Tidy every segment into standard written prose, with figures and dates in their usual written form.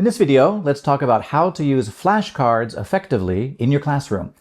In this video, let's talk about how to use flashcards effectively in your classroom.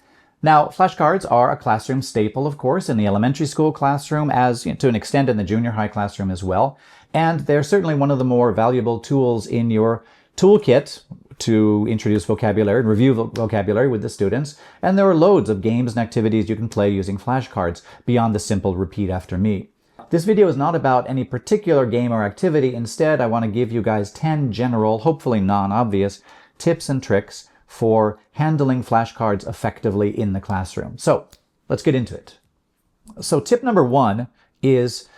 Now, flashcards are a classroom staple, of course, in the elementary school classroom, as to an extent in the junior high classroom as well. And they're certainly one of the more valuable tools in your toolkit to introduce vocabulary and review vocabulary with the students. And there are loads of games and activities you can play using flashcards beyond the simple repeat after me. This video is not about any particular game or activity. Instead, I want to give you guys 10 general, hopefully non-obvious, tips and tricks for handling flashcards effectively in the classroom. So let's get into it. So tip number one is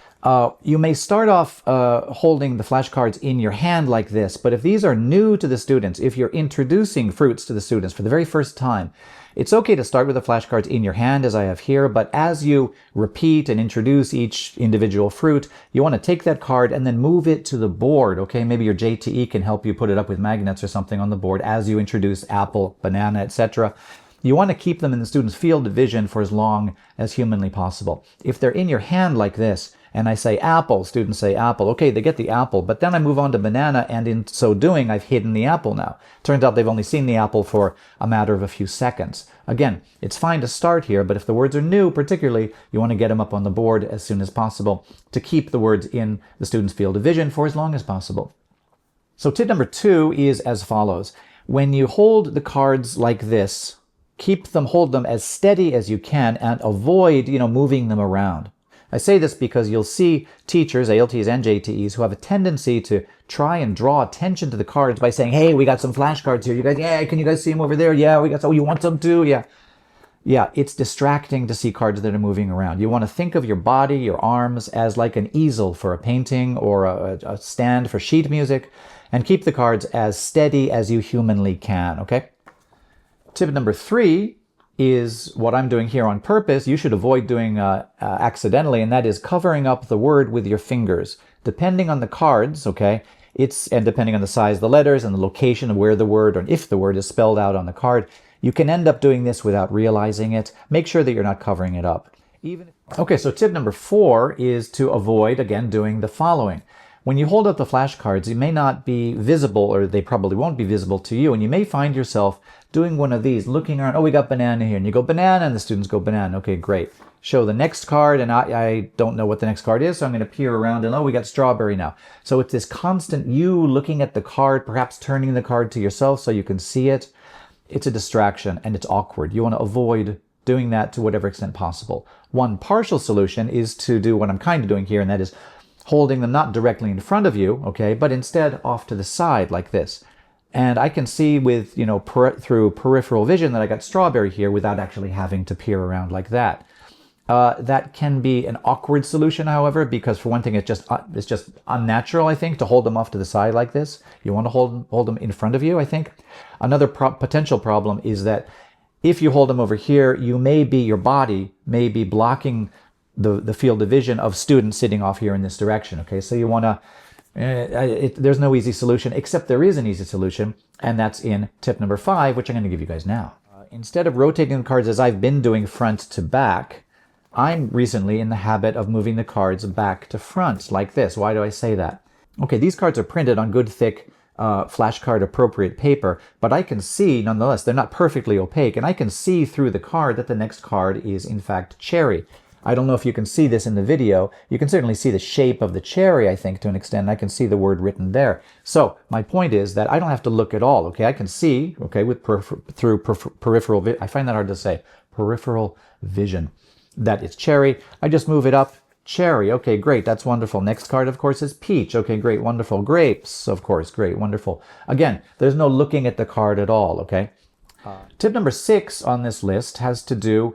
you may start off holding the flashcards in your hand like this, but if these are new to the students, if you're introducing fruits to the students for the very first time, it's okay to start with the flashcards in your hand as I have here, but as you repeat and introduce each individual fruit, you want to take that card and then move it to the board, okay? Maybe your JTE can help you put it up with magnets or something on the board as you introduce apple, banana, etc. You want to keep them in the student's field of vision for as long as humanly possible. If they're in your hand like this, and I say apple, students say apple. Okay, they get the apple, but then I move on to banana, and in so doing, I've hidden the apple now. Turns out they've only seen the apple for a matter of a few seconds. Again, it's fine to start here, but if the words are new, particularly, you want to get them up on the board as soon as possible to keep the words in the student's field of vision for as long as possible. So tip number two is as follows. When you hold the cards like this, hold them as steady as you can and avoid, moving them around. I say this because you'll see teachers, ALTs and JTEs, who have a tendency to try and draw attention to the cards by saying, hey, we got some flashcards here. You guys, yeah, can you guys see them over there? Yeah, we got some. Oh, you want some too? Yeah. Yeah, it's distracting to see cards that are moving around. You want to think of your body, your arms, as like an easel for a painting or a stand for sheet music, and keep the cards as steady as you humanly can, okay? Tip number three is what I'm doing here on purpose. You should avoid doing accidentally, and that is covering up the word with your fingers. Depending on the cards, okay, and depending on the size of the letters and the location of where the word, or if the word is spelled out on the card, you can end up doing this without realizing it. Make sure that you're not covering it up. Okay, so tip number four is to avoid, again, doing the following. When you hold up the flashcards, you may not be visible, or they probably won't be visible to you, and you may find yourself doing one of these, looking around, oh, we got banana here, and you go banana, and the students go banana. Okay, great. Show the next card, and I don't know what the next card is, so I'm going to peer around, and oh, we got strawberry now. So it's this constant you looking at the card, perhaps turning the card to yourself so you can see it. It's a distraction, and it's awkward. You want to avoid doing that to whatever extent possible. One partial solution is to do what I'm kind of doing here, and that is holding them not directly in front of you, okay, but instead off to the side like this. And I can see with, through peripheral vision that I got strawberry here without actually having to peer around like that. That can be an awkward solution, however, because for one thing, it's just unnatural, I think, to hold them off to the side like this. You want to hold them in front of you, I think. Another potential problem is that if you hold them over here, your body may be blocking the field of vision of students sitting off here in this direction, okay? So you want to, there's no easy solution, except there is an easy solution, and that's in tip number 5, which I'm going to give you guys now. Instead of rotating the cards as I've been doing front to back, I'm recently in the habit of moving the cards back to front, like this. Why do I say that? Okay, these cards are printed on good, thick, flashcard appropriate paper, but I can see, nonetheless, they're not perfectly opaque, and I can see through the card that the next card is, in fact, cherry. I don't know if you can see this in the video. You can certainly see the shape of the cherry, I think, to an extent. I can see the word written there. So my point is that I don't have to look at all, okay? I can see, okay, through peripheral, I find that hard to say, peripheral vision, that it's cherry. I just move it up, cherry. Okay, great, that's wonderful. Next card, of course, is peach. Okay, great, wonderful. Grapes, of course, great, wonderful. Again, there's no looking at the card at all, okay? Tip number 6 on this list has to do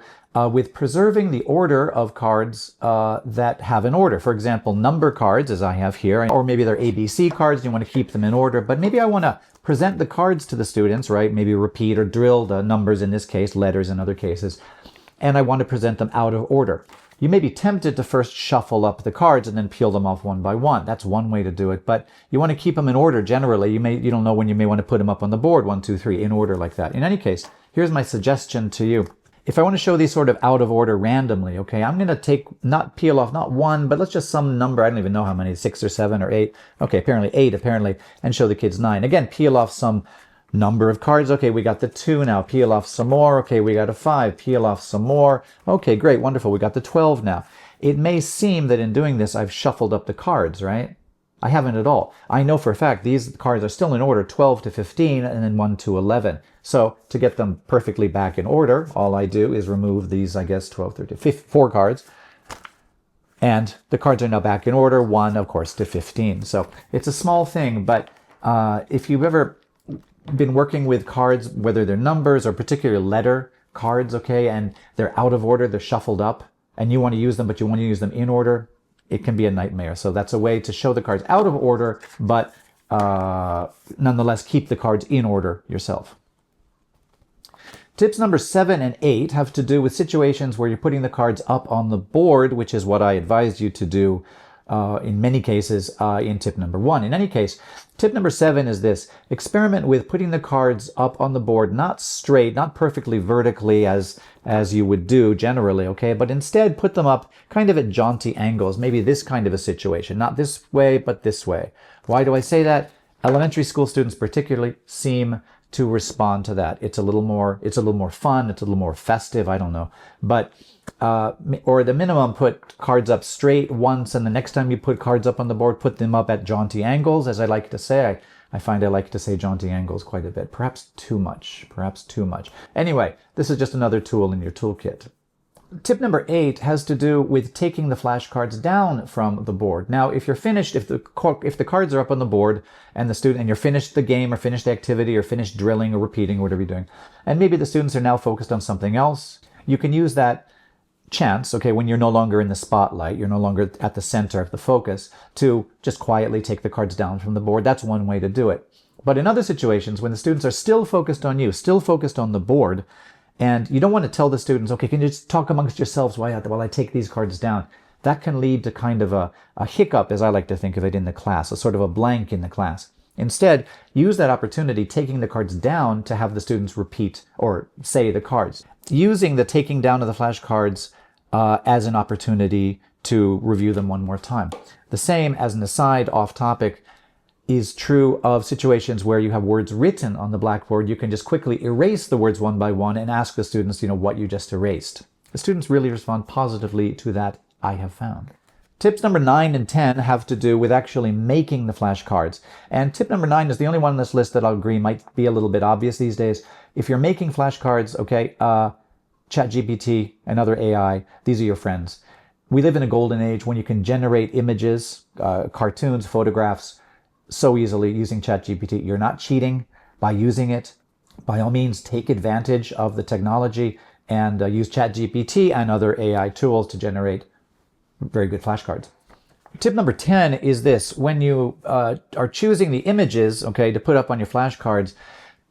with preserving the order of cards that have an order. For example, number cards, as I have here, or maybe they're ABC cards, and you want to keep them in order, but maybe I want to present the cards to the students, right? Maybe repeat or drill the numbers in this case, letters in other cases, and I want to present them out of order. You may be tempted to first shuffle up the cards and then peel them off one by one. That's one way to do it, but you want to keep them in order generally. You don't know when you may want to put them up on the board, 1, 2, 3, in order like that. In any case, here's my suggestion to you. if I want to show these sort of out of order randomly, okay, I'm going to peel off not one, but let's just some number. I don't even know how many, 6 or 7 or 8. Okay, apparently 8, and show the kids 9. Again, peel off some number of cards. Okay, we got the 2 now. Peel off some more. Okay, we got a 5. Peel off some more. Okay, great, wonderful. We got the 12 now. It may seem that in doing this, I've shuffled up the cards, right? I haven't at all. I know for a fact these cards are still in order, 12 to 15 and then 1 to 11. So to get them perfectly back in order, all I do is remove these, I guess, 12, 13, 4 cards. And the cards are now back in order, 1, of course, to 15. So it's a small thing, but if you've ever been working with cards, whether they're numbers or particular letter cards, okay, and they're out of order, they're shuffled up, and you want to use them, but you want to use them in order, it can be a nightmare. So that's a way to show the cards out of order, but nonetheless keep the cards in order yourself. Tips number 7 and 8 have to do with situations where you're putting the cards up on the board, which is what I advised you to do in many cases in tip number 1. In any case, tip number 7 is this: experiment with putting the cards up on the board, not straight, not perfectly vertically as you would do generally, okay, but instead put them up kind of at jaunty angles, maybe this kind of a situation, not this way, but this way. Why do I say that? Elementary school students particularly seem to respond to that. It's a little more fun, it's a little more festive, I don't know. But or at the minimum, put cards up straight once, and the next time you put cards up on the board, put them up at jaunty angles, as I like to say. I find I like to say jaunty angles quite a bit. Perhaps too much. Anyway, this is just another tool in your toolkit. Tip number 8 has to do with taking the flashcards down from the board. Now, if you're finished, if the cards are up on the board and you're finished the game or finished the activity or finished drilling or repeating or whatever you're doing, and maybe the students are now focused on something else, you can use that chance, okay, when you're no longer in the spotlight, you're no longer at the center of the focus, to just quietly take the cards down from the board. That's one way to do it. But in other situations, when the students are still focused on you, still focused on the board, and you don't want to tell the students, okay, can you just talk amongst yourselves while I take these cards down? That can lead to kind of a hiccup, as I like to think of it, in the class, a sort of a blank in the class. Instead, use that opportunity, taking the cards down, to have the students repeat or say the cards. Using the taking down of the flashcards as an opportunity to review them one more time. The same, as an aside, off topic, is true of situations where you have words written on the blackboard. You can just quickly erase the words one by one and ask the students, what you just erased. The students really respond positively to that, I have found. Tips number 9 and 10 have to do with actually making the flashcards. And tip number 9 is the only one on this list that I'll agree might be a little bit obvious these days. If you're making flashcards, okay, ChatGPT and other AI, these are your friends. We live in a golden age when you can generate images, cartoons, photographs so easily using ChatGPT. You're not cheating by using it. By all means, take advantage of the technology and use ChatGPT and other AI tools to generate very good flashcards. Tip number 10 is this: when you are choosing the images, okay, to put up on your flashcards,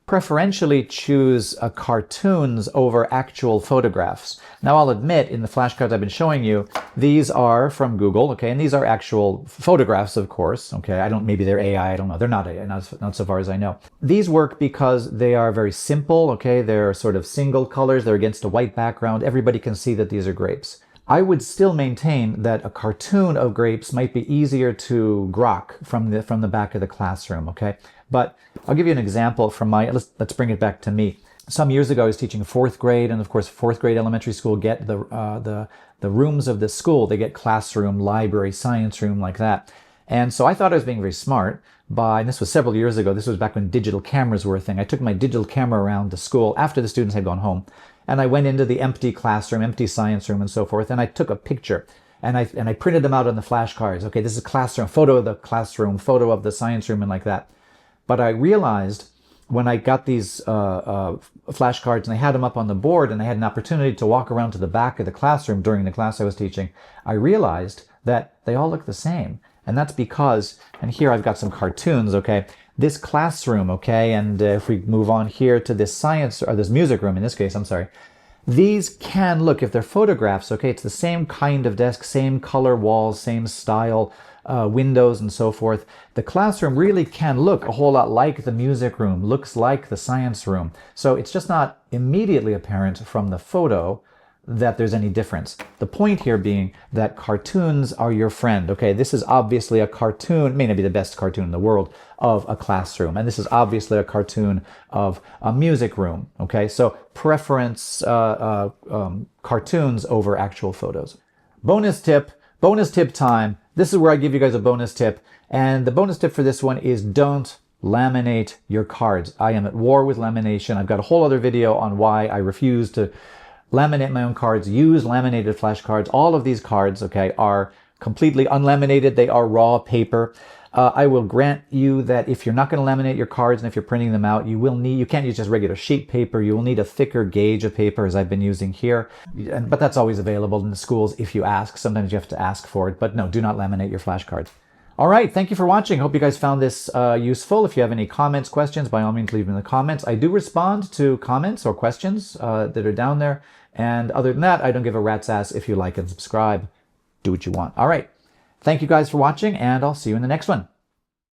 preferentially choose cartoons over actual photographs. Now, I'll admit, in the flashcards I've been showing you, these are from Google, okay, and these are actual photographs, of course, okay. Maybe they're AI, I don't know. They're not AI, not so far as I know. These work because they are very simple, okay. They're sort of single colors. They're against a white background. Everybody can see that these are grapes. I would still maintain that a cartoon of grapes might be easier to grok from the back of the classroom, okay? But I'll give you an example from let's bring it back to me. Some years ago, I was teaching 4th grade, and of course, 4th grade elementary school get the rooms of the school. They get classroom, library, science room, like that. And so I thought I was being very smart and this was several years ago. This was back when digital cameras were a thing. I took my digital camera around the school after the students had gone home. And I went into the empty classroom, empty science room, and so forth, and I took a picture. And I printed them out on the flashcards. Okay, this is a classroom, photo of the classroom, photo of the science room, and like that. But I realized when I got these flashcards and I had them up on the board and I had an opportunity to walk around to the back of the classroom during the class I was teaching, I realized that they all look the same. And that's because, and here I've got some cartoons, okay, this classroom, okay, and if we move on here to this science, or this music room in this case, I'm sorry, these can look, if they're photographs, okay, it's the same kind of desk, same color walls, same style, windows and so forth, the classroom really can look a whole lot like the music room, looks like the science room. So it's just not immediately apparent from the photo that there's any difference. The point here being that cartoons are your friend. Okay, this is obviously a cartoon, may not be the best cartoon in the world, of a classroom. And this is obviously a cartoon of a music room. Okay, so preference cartoons over actual photos. Bonus tip time. This is where I give you guys a bonus tip. And the bonus tip for this one is don't laminate your cards. I am at war with lamination. I've got a whole other video on why I refuse to laminate my own cards, use laminated flashcards. All of these cards, okay, are completely unlaminated. They are raw paper. I will grant you that if you're not going to laminate your cards and if you're printing them out, you can't use just regular sheet paper. You will need a thicker gauge of paper, as I've been using here. But that's always available in the schools if you ask. Sometimes you have to ask for it. But no, do not laminate your flashcards. All right, thank you for watching. Hope you guys found this useful. If you have any comments, questions, by all means, leave them in the comments. I do respond to comments or questions that are down there. And other than that, I don't give a rat's ass if you like and subscribe. Do what you want. All right. Thank you guys for watching, and I'll see you in the next one.